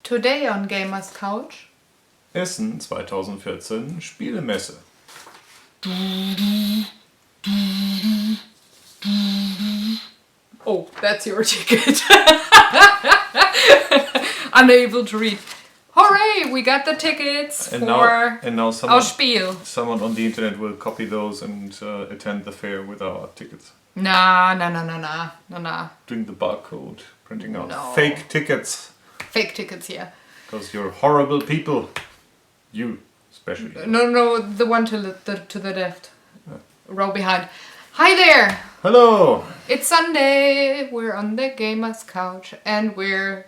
Today on Gamers Couch. Essen 2014 Spielemesse. Oh, that's your ticket. Unable to read. Hooray! We got the tickets And for now our Spiel. someone on the internet will copy those and attend the fair with our tickets. Nah. Doing the barcode, printing out No. fake tickets. Fake tickets, yeah. Because you're horrible people. You, especially. No, the one to the left. Row behind. Hi there! Hello! It's Sunday. We're on the Gamers Couch, and we're,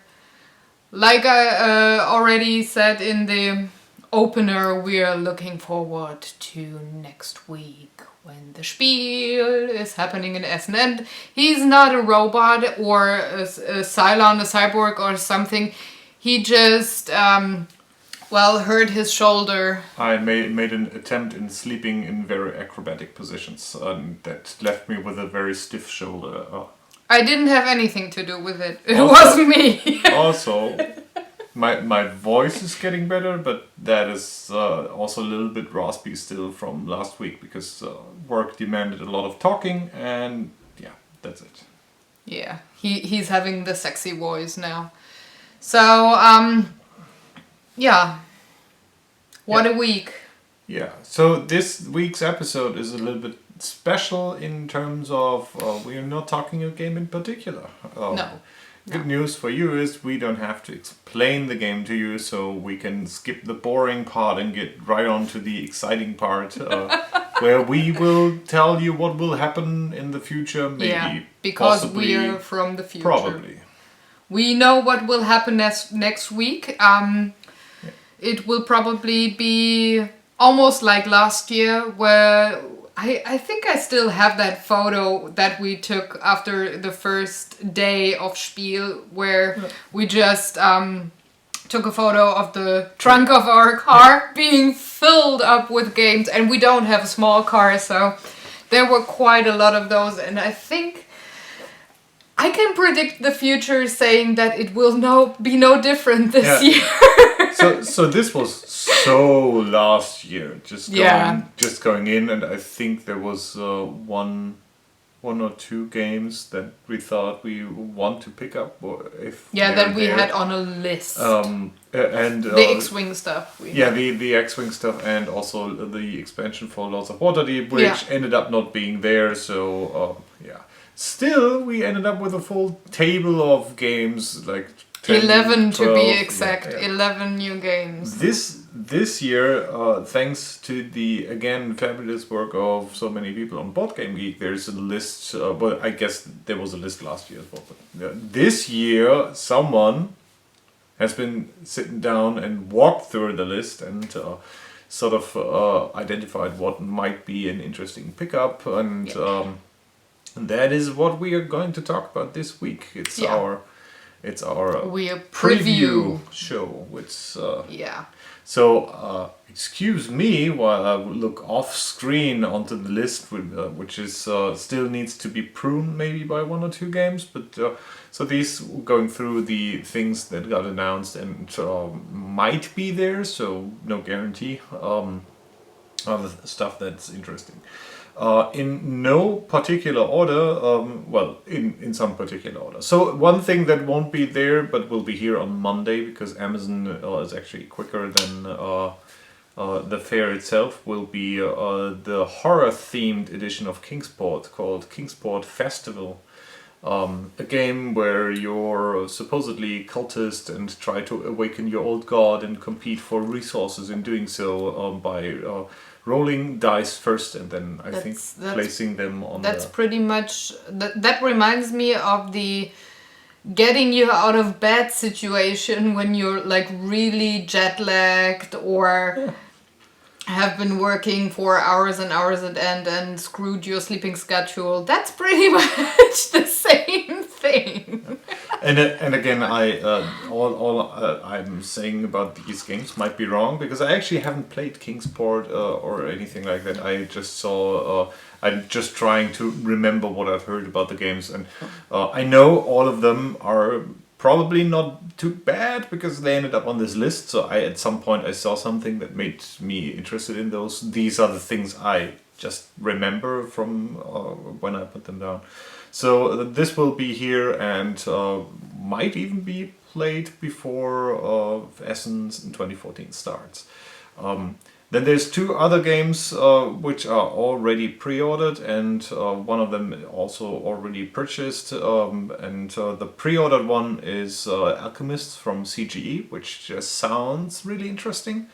like I already said in the opener, we're looking forward to next week when the Spiel is happening in Essen. And he's not a robot or a Cylon, a cyborg or something. He just hurt his shoulder. I made an attempt in sleeping in very acrobatic positions, and that left me with a very stiff shoulder. I didn't have anything to do with it. It wasn't me. Also, my voice is getting better, but that is also a little bit raspy still from last week because work demanded a lot of talking, and yeah, that's it. Yeah, he's having the sexy voice now. So, What a week. Yeah, so this week's episode is a little bit special in terms of we are not talking a game in particular. No. Good news for you is we don't have to explain the game to you, so we can skip the boring part and get right on to the exciting part, where we will tell you what will happen in the future, maybe. Yeah, because possibly, we're from the future. Probably. We know what will happen next week. It will probably be almost like last year, where I think I still have that photo that we took after the first day of Spiel, where we just took a photo of the trunk of our car being filled up with games, and we don't have a small car, so there were quite a lot of those, and I think I can predict the future saying that it will be no different this year. So this was so last year, just going in, and I think there was one or two games that we thought we want to pick up, or if that we had on a list. And the X-Wing stuff. The X-Wing stuff, and also the expansion for Lords of Waterdeep, which ended up not being there. So still we ended up with a full table of games, like 10, 11 12, to be exact. 11 new games. This year, thanks to the again fabulous work of so many people on Board Game Geek, there's a list. Well, I guess there was a list last year as well. But this year, someone has been sitting down and walked through the list and sort of identified what might be an interesting pickup, and that is what we are going to talk about this week. It's our preview show. So excuse me while I look off screen onto the list, which is still needs to be pruned maybe by one or two games. But so these going through the things that got announced and might be there. So no guarantee. Other stuff that's interesting. In no particular order, in some particular order. So one thing that won't be there but will be here on Monday, because Amazon is actually quicker than the fair itself, will be the horror-themed edition of Kingsport called Kingsport Festival. A game where you're supposedly cultist and try to awaken your old god and compete for resources in doing so by rolling dice first and then that's placing them on. That's pretty much that reminds me of the getting you out of bed situation when you're like really jet lagged or have been working for hours and hours at end and screwed your sleeping schedule. That's pretty much the same thing. And again, all I'm saying about these games might be wrong, because I actually haven't played Kingsport or anything like that. I just saw. I'm just trying to remember what I've heard about the games, and I know all of them are probably not too bad because they ended up on this list. So at some point I saw something that made me interested in those. These are the things I just remember from when I put them down. So this will be here and might even be played before Essen in 2014 starts. Then there's two other games which are already pre-ordered and one of them also already purchased. The pre-ordered one is Alchemist from CGE, which just sounds really interesting.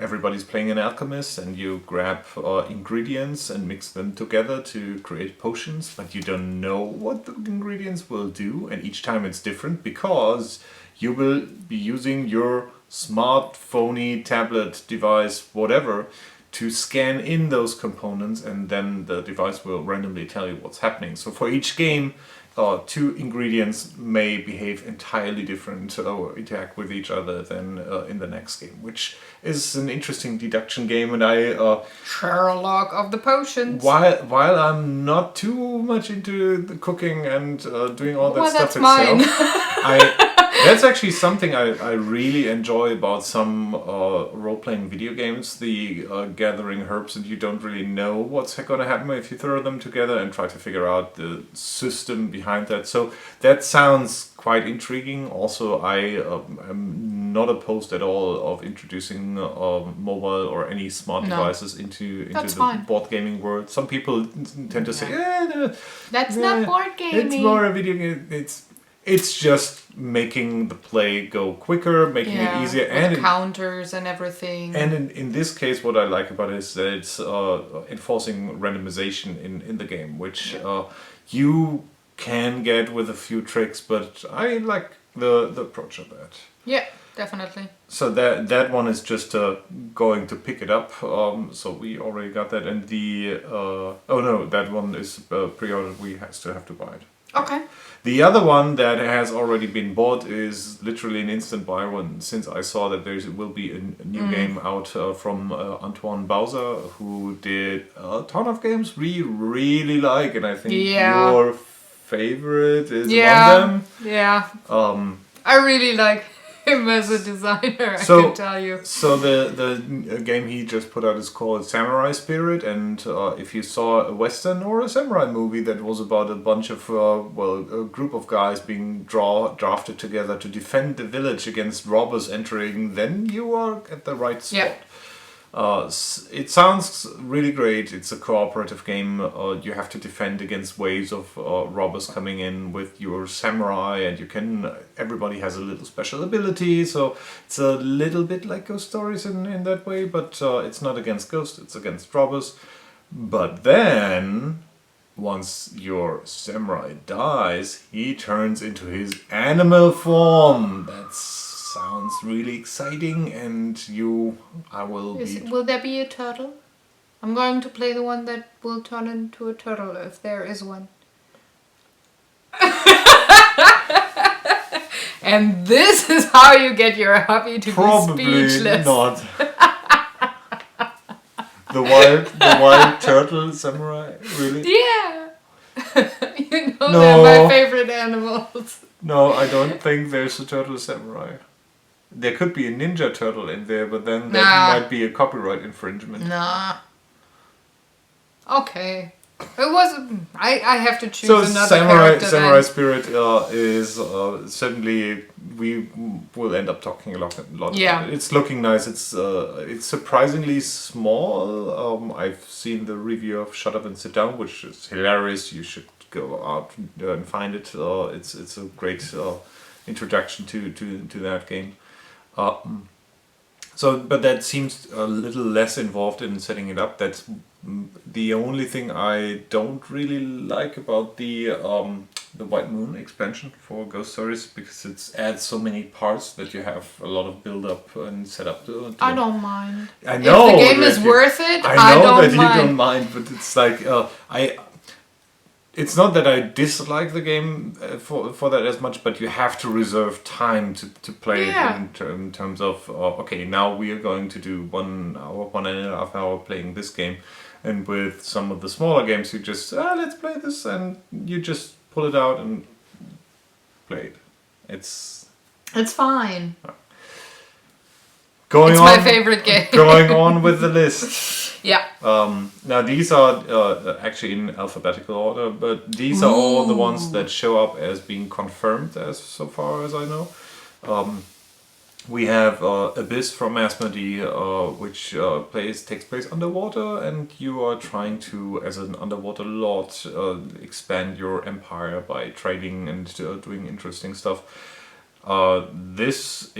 Everybody's playing an alchemist and you grab ingredients and mix them together to create potions, but you don't know what the ingredients will do, and each time it's different because you will be using your smartphone, tablet, device, whatever, to scan in those components, and then the device will randomly tell you what's happening. So for each game, two ingredients may behave entirely different or interact with each other than in the next game, which is an interesting deduction game. And I Sherlock of the potions. while I'm not too much into the cooking and doing all that stuff that's mine. That's actually something I really enjoy about some role-playing video games, the gathering herbs, and you don't really know what's going to happen if you throw them together and try to figure out the system behind that. So that sounds quite intriguing. Also, I am not opposed at all of introducing mobile or any smart devices into the board gaming world. Some people tend to say, that's not board gaming. It's more a video game. It's just making the play go quicker, making it easier, and counters and everything. And in this case, what I like about it is that it's enforcing randomization in the game, which you can get with a few tricks, but I like the approach of that. Yeah, definitely. So that one is just going to pick it up. So we already got that, and that one is pre-ordered. We still have to buy it. Okay. The other one that has already been bought is literally an instant buy one, since I saw that there will be a new game out from Antoine Bowser, who did a ton of games we really like, and I think your favorite is one of them. Yeah. I really like him as a designer, I can tell you. So the game he just put out is called Samurai Spirit, and if you saw a western or a samurai movie that was about a bunch of a group of guys being drafted together to defend the village against robbers entering, then you are at the right spot. Yeah. It sounds really great. It's a cooperative game. You have to defend against waves of robbers coming in with your samurai, and everybody has a little special ability, so it's a little bit like Ghost Stories in that way, but it's not against ghosts, it's against robbers. But then, once your samurai dies, he turns into his animal form. That sounds really exciting, and will there be a turtle? I'm going to play the one that will turn into a turtle, if there is one. And this is how you get your hubby to be speechless. Not. The wild turtle samurai, really? Yeah. They're my favorite animals. No, I don't think there's a turtle samurai. There could be a ninja turtle in there, but then that might be a copyright infringement. Nah. Okay. It was. I have to choose another character. Samurai Spirit is certainly, we will end up talking a lot about it. It's looking nice. It's surprisingly small. I've seen the review of Shut Up and Sit Down, which is hilarious. You should go out and find it. It's a great introduction to that game. But that seems a little less involved in setting it up. That's the only thing I don't really like about the White Moon expansion for Ghost Stories, because it adds so many parts that you have a lot of build up and set up. I don't mind. I know if the game is worth it. I know that you don't mind, but it's like It's not that I dislike the game for that as much, but you have to reserve time to play it in terms of, okay, now we are going to do 1 hour, 1.5 hour playing this game. And with some of the smaller games, you just, let's play this, and you just pull it out and played. It's fine. Going It's on, my favorite game. Going on with the list. Yeah. Now these are actually in alphabetical order, but these are all the ones that show up as being confirmed, as so far as I know. We have Abyss from Asmodee, which takes place underwater, and you are trying to, as an underwater lord, expand your empire by trading and doing interesting stuff. This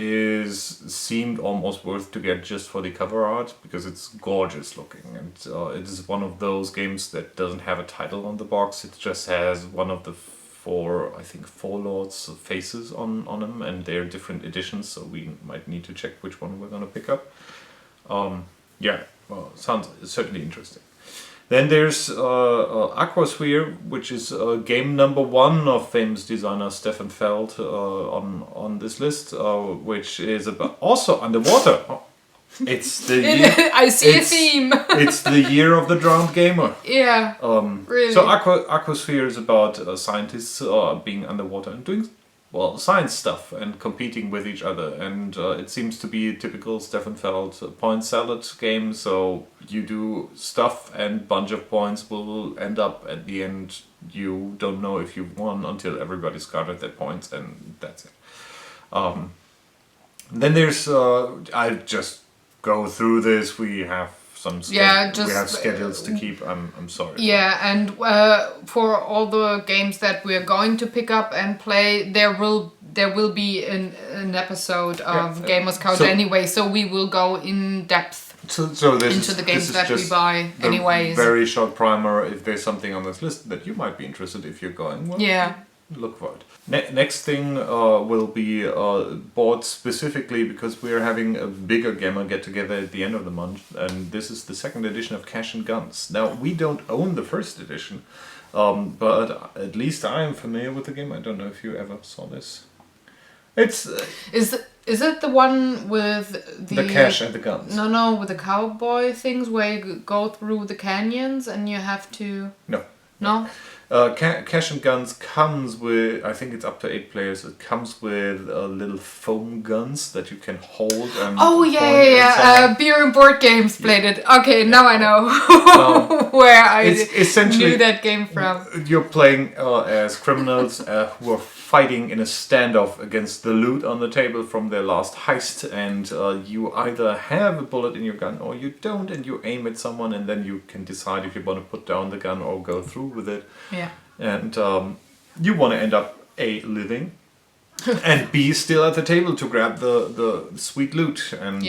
seemed almost worth to get just for the cover art because it's gorgeous looking, and it is one of those games that doesn't have a title on the box. It just has one of the four lords faces on them, and they're different editions, so we might need to check which one we're gonna pick up. Sounds certainly interesting. Then there's Aquasphere, which is game number 1 of famous designer Stefan Feld on this list, which is about also underwater. It's the year, I see a theme. It's the year of the drowned gamer. Yeah. Really. So Aquasphere is about scientists being underwater and doing science stuff and competing with each other, and it seems to be a typical Stefan Feld point salad game. So you do stuff, and bunch of points will end up at the end. You don't know if you've won until everybody's gathered their points, and that's it. Then there's I just go through this. We have some we have schedules to keep. I'm sorry. Yeah, and for all the games that we're going to pick up and play, there will be an episode of Gamers Couch anyway, so we will go in depth into the games that we buy anyways. Very short primer. If there's something on this list that you might be interested, if you're going, look for it. Next thing will be bought specifically because we're having a bigger gamer get together at the end of the month, and this is the 2nd edition of Cash and Guns. Now we don't own the 1st edition, but at least I am familiar with the game. I don't know if you ever saw this. It's is it the one with the cash and the guns? No, with the cowboy things where you go through the canyons and you have to. No. Cash and Guns comes with, I think it's up to 8 players. It comes with little foam guns that you can hold and Beer and Board Games played it. Okay, now I know where I knew that game from. You're playing as criminals who are fighting in a standoff against the loot on the table from their last heist, and you either have a bullet in your gun or you don't, and you aim at someone, and then you can decide if you want to put down the gun or go through with it. Yeah. And you want to end up A, living, and B, still at the table to grab the sweet loot and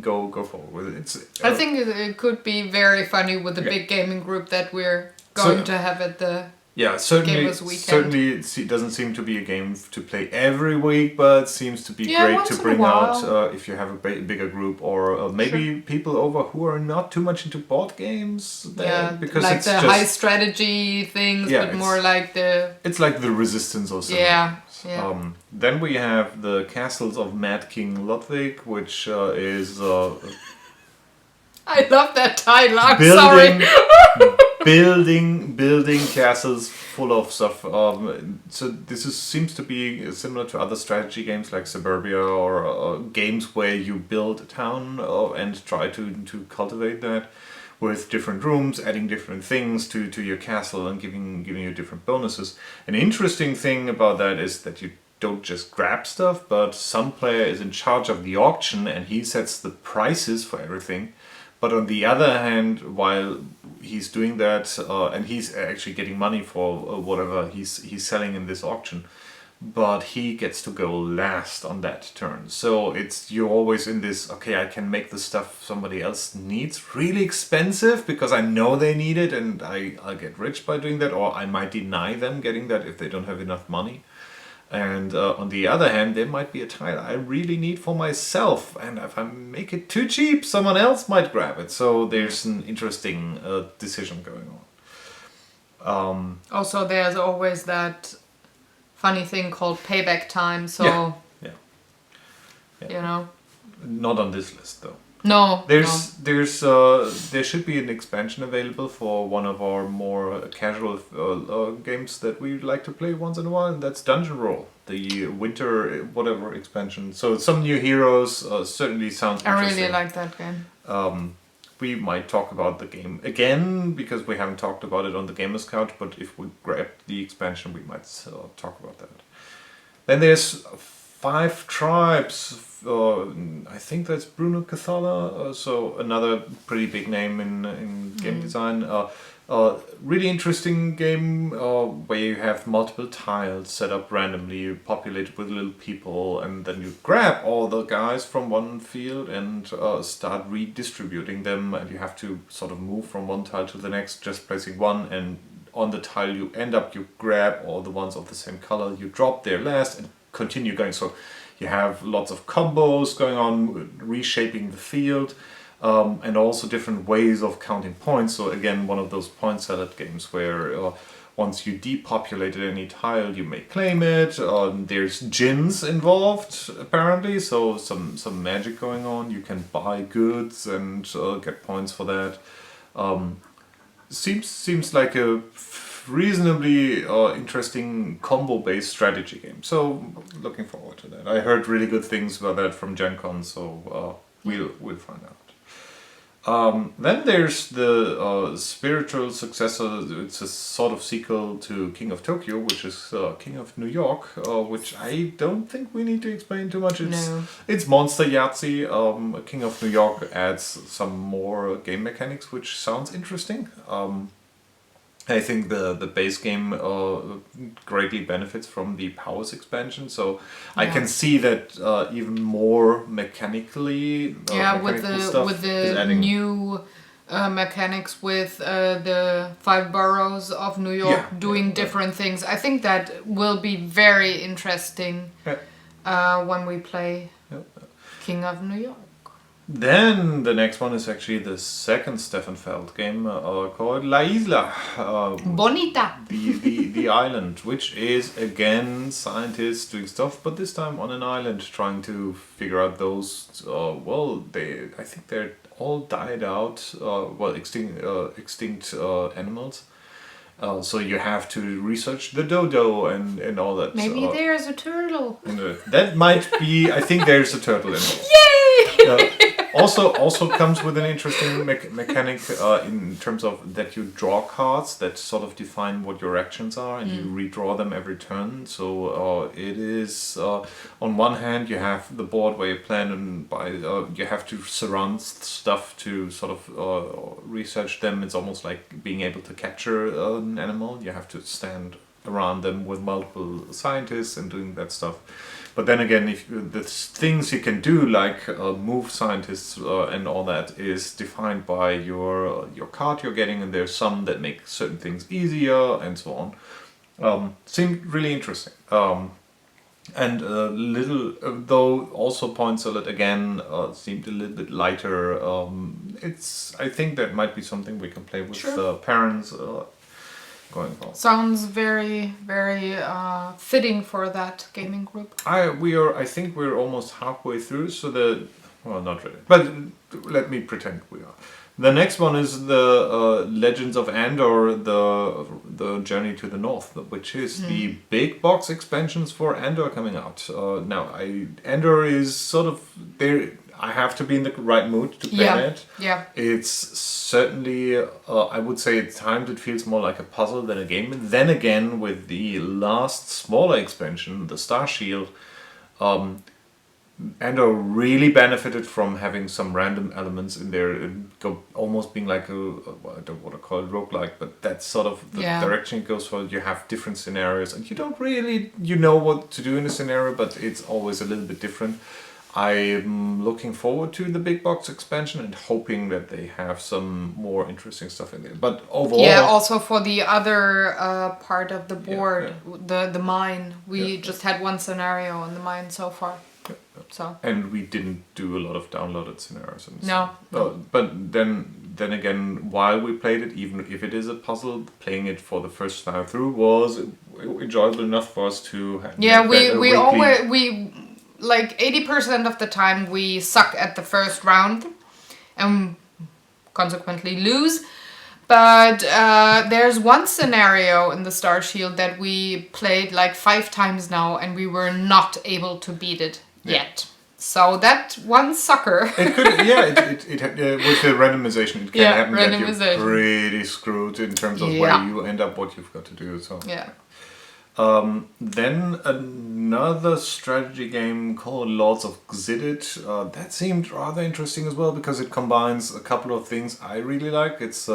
go forward with it. I think it could be very funny with the big gaming group that we're going to have at the certainly it doesn't seem to be a game to play every week, but it seems to be great to bring out if you have a bigger group, or maybe people over who are not too much into board games. Because like it's the just high strategy things, but more like the... It's like the Resistance or something. Yeah. Then we have the Castles of Mad King Ludwig, which is... I love that title, I'm sorry. building castles full of stuff. So this seems to be similar to other strategy games like Suburbia, or games where you build a town and try to cultivate that with different rooms, adding different things to your castle and giving you different bonuses. An interesting thing about that is that you don't just grab stuff, but some player is in charge of the auction and he sets the prices for everything. But on the other hand, while he's doing that, and he's actually getting money for whatever he's selling in this auction, but he gets to go last on that turn. So you're always in this, okay, I can make the stuff somebody else needs really expensive because I know they need it, and I'll get rich by doing that, or I might deny them getting that if they don't have enough money. And on the other hand, there might be a tile I really need for myself, and if I make it too cheap, someone else might grab it. So there's an interesting decision going on. Also, there's always that funny thing called payback time. So you know, not on this list though. No. There should be an expansion available for one of our more casual games that we like to play once in a while, and that's Dungeon Roll. the winter whatever expansion. So some new heroes certainly sounds I interesting. really like that game. We might talk about the game again because we haven't talked about it on the Gamers Couch, but if we grab the expansion, we might talk about that. Then there's 5 Tribes. I think that's Bruno Cathala, so another pretty big name in game design. Really interesting game where you have multiple tiles set up randomly, populated with little people, and then you grab all the guys from one field and start redistributing them, and you have to sort of move from one tile to the next, just placing one, and on the tile you end up, you grab all the ones of the same color, you drop there last, and continue going. So you have lots of combos going on, reshaping the field. And also different ways of counting points. So again, one of those point salad games where once you depopulated any tile, you may claim it. There's gins involved apparently, so some magic going on. You can buy goods and get points for that. Seems like a reasonably interesting combo-based strategy game. So looking forward to that. I heard really good things about that from Gen Con, so we'll find out. Then there's the spiritual successor. It's a sort of sequel to King of Tokyo, which is King of New York, which I don't think we need to explain too much. It's Monster Yahtzee. King of New York adds some more game mechanics, which sounds interesting. I think the base game greatly benefits from the Powers expansion, so I can see that even more mechanically. With the new mechanics with the 5 boroughs of New York doing different things. I think that will be very interesting when we play King of New York. Then the next one is actually the second Stefan Feld game called La Isla. Bonita. The island, which is again scientists doing stuff, but this time on an island trying to figure out those. I think they're all died out. Extinct animals. So you have to research the dodo and all that. Maybe there's a turtle. That might be. I think there's a turtle involved. Yay! Also comes with an interesting mechanic in terms of that you draw cards that sort of define what your actions are, and you redraw them every turn. So it is on one hand you have the board where you plan and you have to surround stuff to sort of research them. It's almost like being able to capture an animal. You have to stand around them with multiple scientists and doing that stuff. But then again, if the things you can do, like move scientists and all that, is defined by your card you're getting, and there's some that make certain things easier and so on. Seemed really interesting. And a little, though also Point Salad again seemed a little bit lighter. I think that might be something we can play with parents. Going forward. Sounds very, very fitting for that gaming group. I think we're almost halfway through, so not really, but let me pretend we are. The next one is the Legends of Andor, the Journey to the North, which is the big box expansions for Andor coming out. Andor is sort of there. I have to be in the right mood to play that. Yeah. It's certainly, I would say at times it feels more like a puzzle than a game. Then again, with the last smaller expansion, the Star Shield, Andor really benefited from having some random elements in there, almost being like I don't want to call it roguelike, but that's sort of the direction it goes for. You have different scenarios, and you don't really, what to do in a scenario, but it's always a little bit different. I'm looking forward to the big box expansion and hoping that they have some more interesting stuff in there. But overall, also for the other part of the board, the mine, we just had one scenario on the mine so far. So and we didn't do a lot of downloaded scenarios. No. But then again, while we played it, even if it is a puzzle, playing it for the first time through was enjoyable enough for us to have. Yeah, we like 80% of the time we suck at the first round and consequently lose. But there's one scenario in the Star Shield that we played like 5 times now, and we were not able to beat it yet. So that one sucker. It could, with the randomization, it can happen that you're pretty screwed in terms of where you end up, what you've got to do. So yeah. Then another strategy game called Lords of Xidit. That seemed rather interesting as well because it combines a couple of things I really like. It's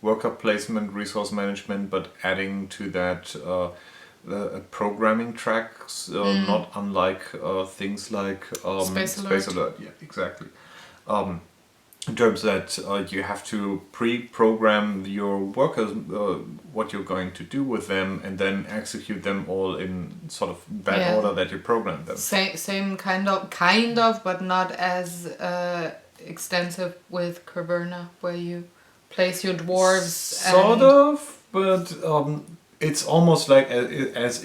worker placement, resource management, but adding to that programming tracks, not unlike things like Space Alert. Yeah, exactly. In terms that you have to pre-program your workers, what you're going to do with them, and then execute them all in sort of that order that you programmed them. Same kind of, but not as extensive with Caverna, where you place your dwarves. Sort of, but it's almost like as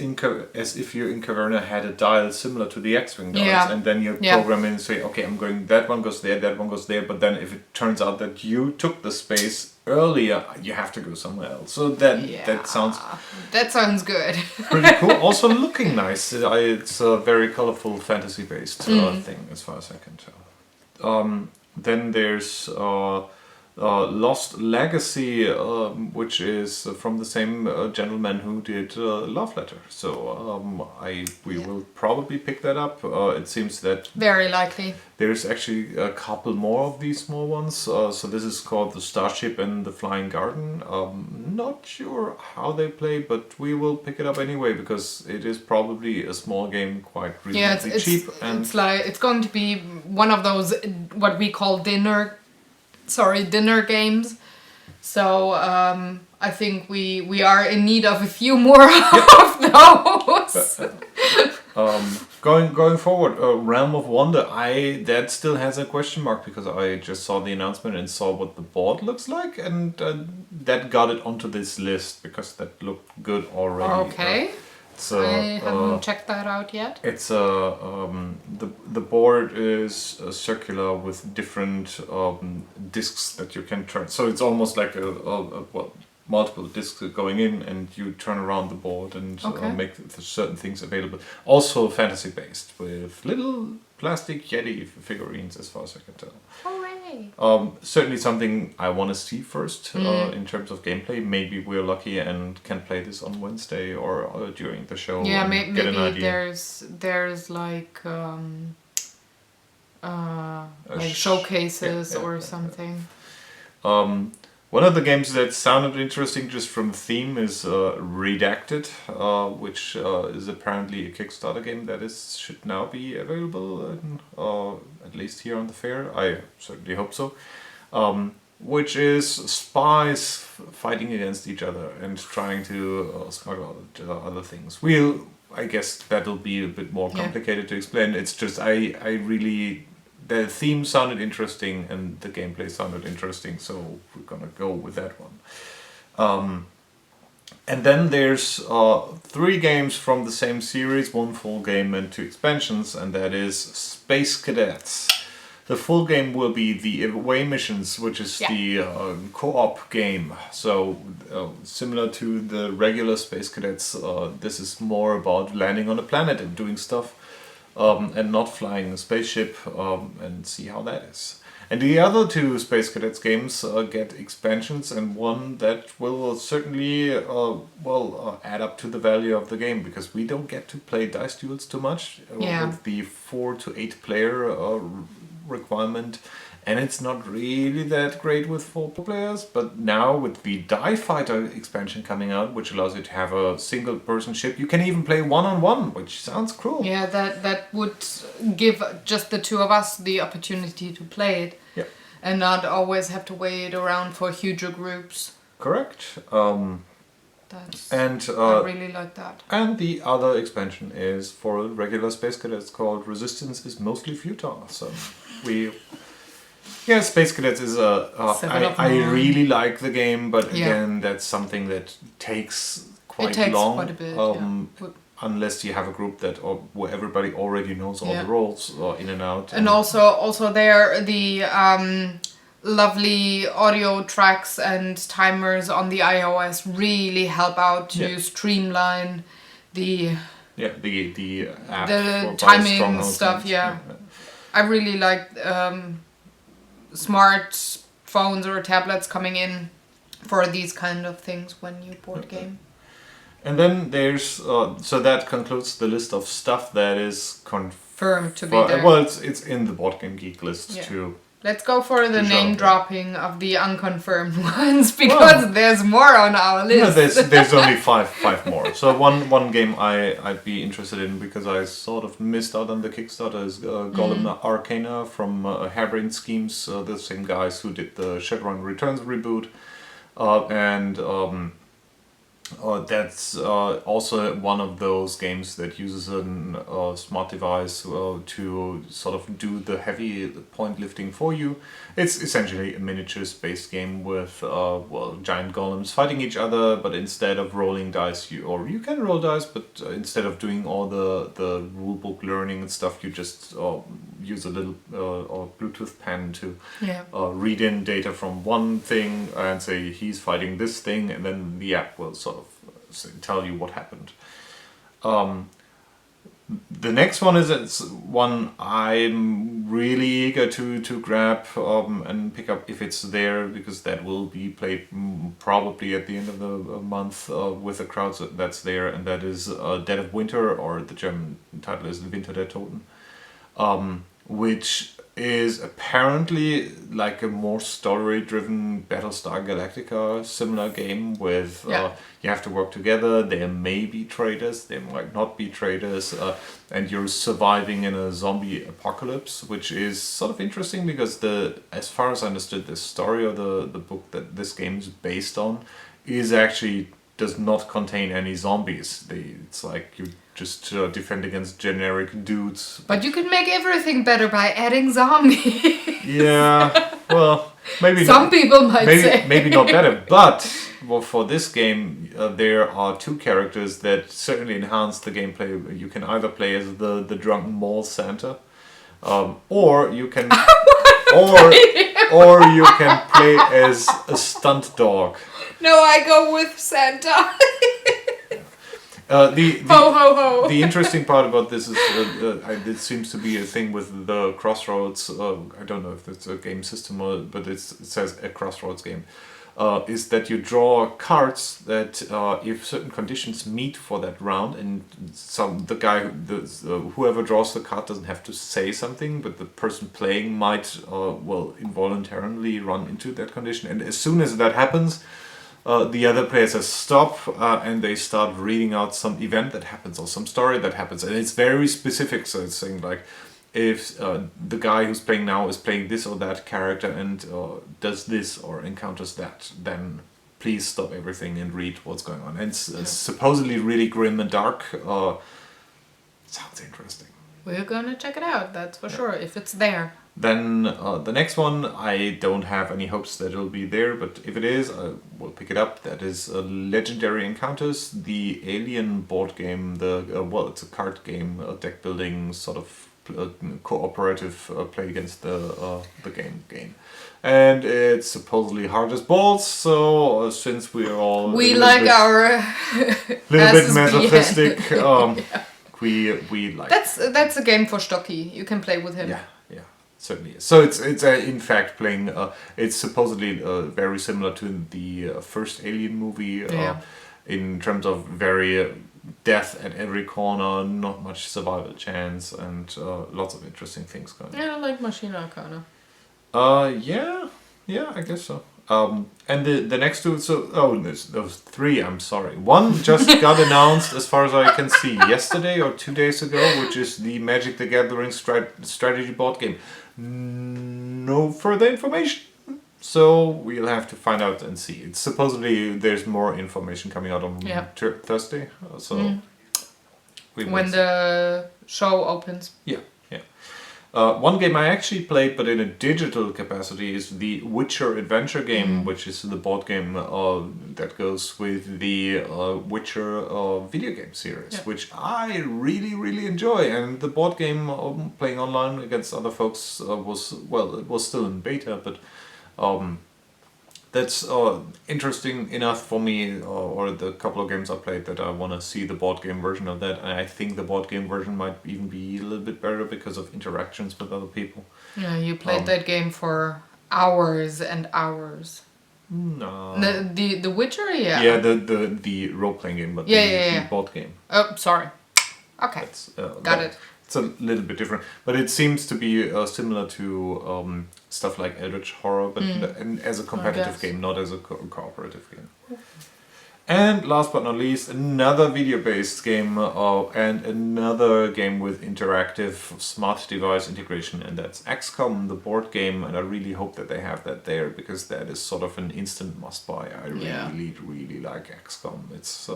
if you in Caverna had a dial similar to the X-Wing dials, and then you program in and say, okay, I'm going, that one goes there, that one goes there, but then if it turns out that you took the space earlier, you have to go somewhere else. So that sounds good. Pretty cool. Also looking nice. It's a very colorful fantasy-based thing, as far as I can tell. Then there's Lost Legacy, which is from the same gentleman who did Love Letter. So we will probably pick that up. It seems that very likely there's actually a couple more of these small ones. So this is called the Starship and the Flying Garden. Not sure how they play, but we will pick it up anyway because it is probably a small game, quite reasonably cheap. And it's going to be one of those what we call dinner games. So I think we are in need of a few more of those. Going forward, Realm of Wonder, that still has a question mark because I just saw the announcement and saw what the board looks like, and that got it onto this list because that looked good already. Okay. I haven't checked that out yet. It's the board is circular with different discs that you can turn. So it's almost like multiple discs going in, and you turn around the board and make certain things available. Also fantasy based with little plastic Yeti figurines, as far as I can tell. Hooray! Certainly something I want to see first in terms of gameplay. Maybe we're lucky and can play this on Wednesday or during the show. Yeah, maybe get an idea. There's like showcases or something. One of the games that sounded interesting just from theme is Redacted, which is apparently a Kickstarter game that should now be available, at least here on the fair. I certainly hope so. Which is spies fighting against each other and trying to smuggle out other things. I guess that'll be a bit more complicated to explain. It's just the theme sounded interesting and the gameplay sounded interesting, so we're gonna go with that one. And then there's 3 games from the same series, 1 full game and 2 expansions, and that is Space Cadets. The full game will be the Away Missions, which is the co-op game. So similar to the regular Space Cadets, this is more about landing on a planet and doing stuff. And not flying a spaceship, and see how that is. And the other 2 Space Cadets games get expansions, and one that will certainly add up to the value of the game, because we don't get to play dice duels too much with the 4 to 8 player requirement. And it's not really that great with 4 players, but now with the Die Fighter expansion coming out, which allows you to have a single person ship, you can even play one-on-one, which sounds cool. Yeah, that would give just the 2 of us the opportunity to play it. Yeah. And not always have to wait around for huger groups. Correct. I really like that. And the other expansion is for a regular Space Cadets called Resistance is Mostly Futile. So Space Cadets is I really like the game, but again, that's something that takes quite long. Quite a bit, unless you have a group where everybody already knows all the roles in and out. And also there lovely audio tracks and timers on the iOS really help out to streamline the the app the for by timing stronghold stuff. games. Yeah, I really like smartphones or tablets coming in for these kind of things when you board game. And then there's so that concludes the list of stuff that is Firm to be there. well, it's in the Board Game Geek list Yeah. too. Let's go for the To show, name yeah. dropping of the unconfirmed ones because there's more on our list. No, there's only five more. So one game I'd be interested in because I sort of missed out on the Kickstarter is Golem Arcana from Harebrained Schemes, the same guys who did the Shadowrun Returns reboot, and that's also one of those games that uses a smart device to sort of do the heavy point lifting for you. It's essentially a miniatures-based game with giant golems fighting each other, but instead of rolling dice, you can roll dice, but instead of doing all the rulebook learning and stuff, you just use a little Bluetooth pen to read in data from one thing and say he's fighting this thing, and then the app will sort of tell you what happened. The next one is one I'm really eager to grab and pick up if it's there, because that will be played probably at the end of the month with a crowd that's there, and that is Dead of Winter, or the German title is Winter der Toten, which is apparently like a more story-driven Battlestar Galactica similar game with you have to work together. There may be traitors, there might not be traitors, and you're surviving in a zombie apocalypse, which is sort of interesting because as far as I understood, the story of the book that this game is based on is actually does not contain any zombies. It's like you just defend against generic dudes. But you can make everything better by adding zombies. Yeah, well, maybe Some people might say. maybe not better, but for this game, there are two characters that certainly enhance the gameplay. You can either play as the drunken mall Santa, or you can or you can play as a stunt dog. No, I go with Santa. The Ho ho ho. The interesting part about this is it seems to be a thing with the Crossroads. I don't know if it's a game system but it says a Crossroads game. Is that you draw cards that if certain conditions meet for that round, and whoever draws the card doesn't have to say something, but the person playing might involuntarily run into that condition, and as soon as that happens, the other players says stop, and they start reading out some event that happens or some story that happens, and it's very specific. So it's saying like, if the guy who's playing now is playing this or that character and does this or encounters that, then please stop everything and read what's going on. And it's supposedly really grim and dark. Sounds interesting. We're gonna check it out, that's for sure, if it's there. Then the next one, I don't have any hopes that it'll be there, but if it is, I will pick it up. That is Legendary Encounters, the Alien board game. It's a card game, a deck building sort of cooperative play against the game. And it's supposedly hard as balls, so since we're all we like our little bit masochistic, we like that's a game for Stocky. You can play with him. Yeah, certainly. So it's in fact playing. It's supposedly very similar to the first Alien movie in terms of very death at every corner, not much survival chance, and lots of interesting things going on. Yeah, I like Machine Arcana. Yeah, I guess so. And the next two, those three, I'm sorry. One just got announced, as far as I can see, yesterday or 2 days ago, which is the Magic the Gathering strategy board game. No further information, so we'll have to find out and see. It's supposedly there's more information coming out on Thursday, so when the show opens. Yeah. One game I actually played, but in a digital capacity, is the Witcher adventure game, which is the board game that goes with the Witcher video game series, which I really, really enjoy. And the board game playing online against other folks it was still in beta, but That's interesting enough for me, or the couple of games I played, that I want to see the board game version of that. And I think the board game version might even be a little bit better because of interactions with other people. Yeah, you played that game for hours and hours. No. The Witcher, yeah. Yeah, the role playing game, but the board game. Oh, sorry. Okay, got it. It's a little bit different, but it seems to be similar to stuff like Eldritch Horror, but and as a competitive game, not as a cooperative game. And last but not least, another video-based game and another game with interactive smart device integration, and that's XCOM, the board game. And I really hope that they have that there, because that is sort of an instant must-buy. I really like XCOM. It's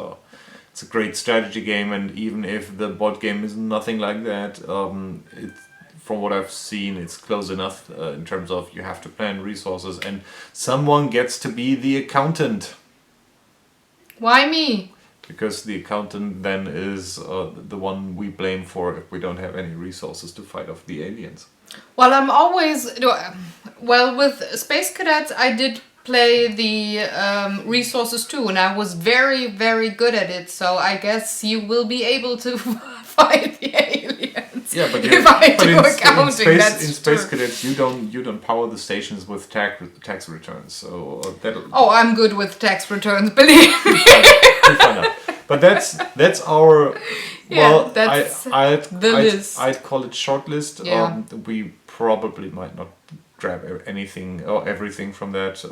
a great strategy game, and even if the board game is nothing like that, from what I've seen, it's close enough in terms of you have to plan resources, and someone gets to be the accountant. Why me? Because the accountant then is the one we blame for if we don't have any resources to fight off the aliens. Well, I'm always... Well, with Space Cadets, I did play the resources too, and I was very, very good at it, so I guess you will be able to fight the aliens. Yeah, but if I do accounting, in that's Space Cadets, you don't power the stations with tax returns, so that'll... Oh, I'm good with tax returns, believe me. But that's our... Yeah, that's list. I'd call it short list. Yeah. We probably might not grab anything or everything from that.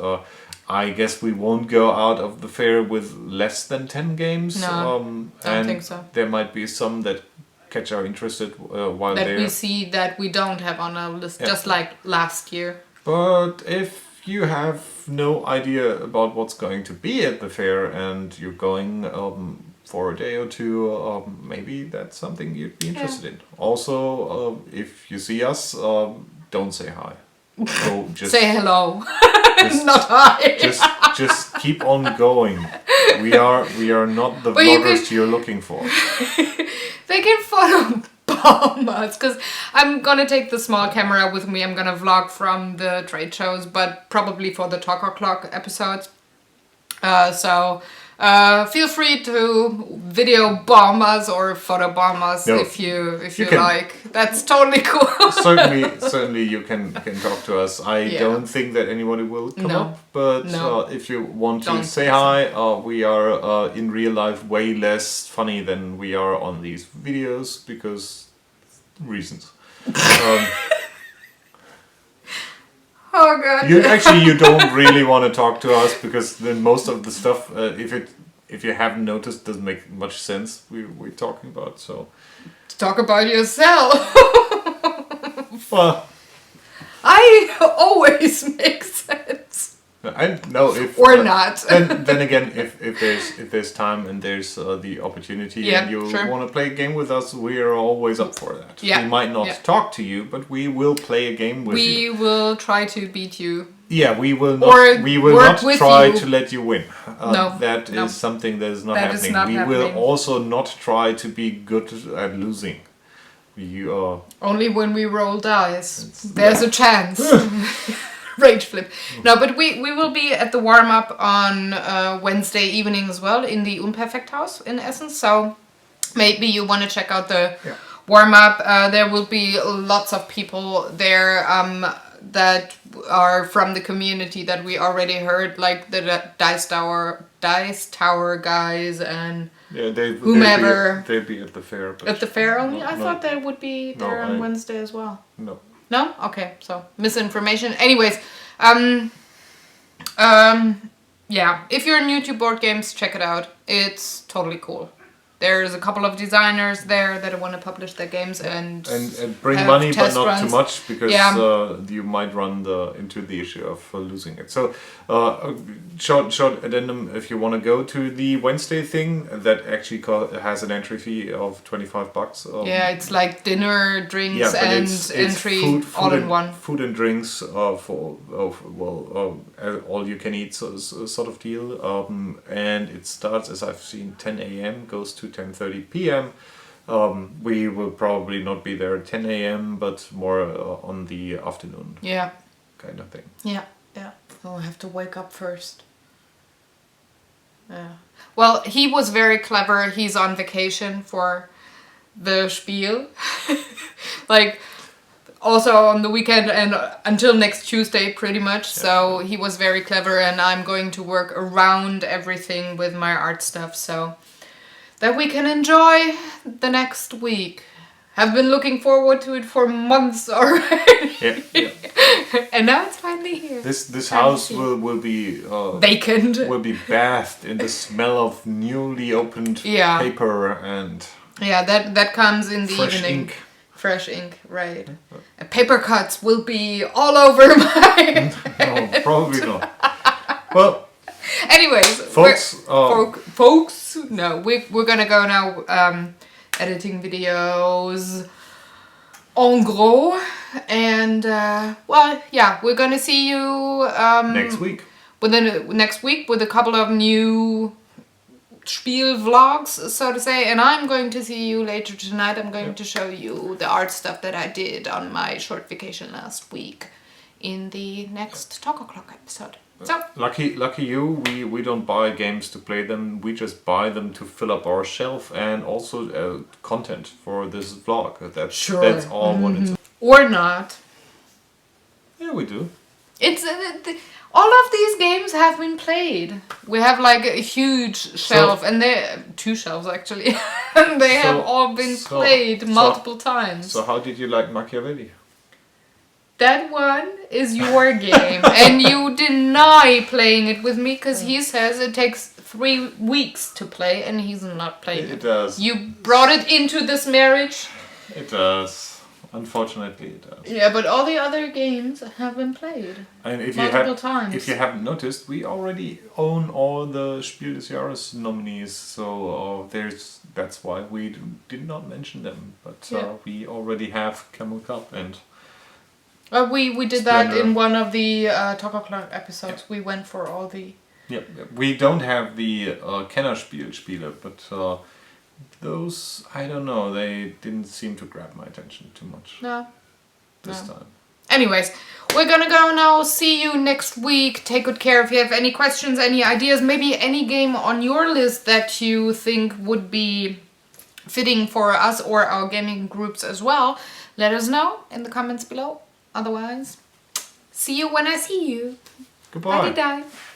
I guess we won't go out of the fair with less than 10 games. No, I don't think so. There might be some that catch our interest while that there. We see that we don't have on our list, just like last year. But if you have no idea about what's going to be at the fair and you're going for a day or two, maybe that's something you'd be interested in. Also, if you see us, don't say hi. So just say hello. Not hi. Just keep on going. We are not the vloggers you're looking for. They can follow bomb us, because I'm gonna take the small camera with me. I'm gonna vlog from the trade shows, but probably for the Talk O'Clock episodes. So feel free to video bomb us or photo bomb us if you like. That's totally cool. certainly you can talk to us. I don't think that anybody will come up, but if you want to say hi, we are in real life way less funny than we are on these videos because reasons. Oh god. You don't really want to talk to us because then most of the stuff, if you haven't noticed, doesn't make much sense. We're talking about, so talk about yourself. Well, I always make sense. I know if or not. then again, if there's time and there's the opportunity and you want to play a game with us, we are always up for that. Yeah. We might not talk to you, but we will play a game with you. We will try to beat you. Yeah, we will not. We will not try to let you win. No, that is something that is not happening. Is not happening. Will also not try to be good at losing. Only when we roll dice. There's a chance. Rage flip. No, but we will be at the warm up on Wednesday evening as well in the Unperfect House in Essen. So maybe you want to check out the warm up. There will be lots of people there that are from the community that we already heard, like the Dice Tower guys and whomever. They'd be at the fair. At the fair only? I thought they would be there on Wednesday as well. No. No? Okay, so misinformation. Anyways, yeah, if you're new to board games, check it out. It's totally cool. There's a couple of designers there that want to publish their games and bring money, but not too much, because you might run into the issue of losing it. So, short addendum: if you want to go to the Wednesday thing, that actually has an entry fee of $25. It's like dinner, drinks, and entry food all in one. Food and drinks for all you can eat sort of deal. And it starts, as I've seen, 10 a.m. goes to 10:30 p.m. We will probably not be there at 10 a.m. but more on the afternoon. Yeah. Kind of thing. Yeah. Oh, I have to wake up first. Yeah. Well, he was very clever. He's on vacation for the Spiel. Like, also on the weekend and until next Tuesday, pretty much. So he was very clever, and I'm going to work around everything with my art stuff so that we can enjoy the next week. Have been looking forward to it for months already. Yeah. And now it's finally here. This house will be vacant. Will be bathed in the smell of newly opened paper and that comes in the fresh evening. ink. Fresh ink, right. Paper cuts will be all over my No, probably not. Well, anyways, folks, folks, no, we're gonna go now editing videos en gros, and we're gonna see you next week. Next week with a couple of new Spiel vlogs, so to say, and I'm going to see you later tonight. I'm going to show you the art stuff that I did on my short vacation last week in the next Talk O'Clock episode. So lucky you, we don't buy games to play them, we just buy them to fill up our shelf and also content for this vlog. That's all what it's. Or not. Yeah, we do. It's all of these games have been played. We have like a huge shelf, and they 2 shelves actually, and they have all been played multiple times. So how did you like Machiavelli? That one is your game, and you deny playing it with me because he says it takes 3 weeks to play, and he's not playing it. It does. You brought it into this marriage. It does. Unfortunately, it does. Yeah, but all the other games have been played and multiple times. If you haven't noticed, we already own all the Spiel des Jahres nominees, so that's why we did not mention them. But we already have Camel Cup and. We did that in one of the Talk O'Clock episodes. Yeah. We went for all the. Yep. We don't have the Kennerspiele, but those, I don't know, they didn't seem to grab my attention too much. No. This time. Anyways, we're gonna go now. See you next week. Take good care. If you have any questions, any ideas, maybe any game on your list that you think would be fitting for us or our gaming groups as well, let us know in the comments below. Otherwise, see you when I see you. Goodbye. Bye.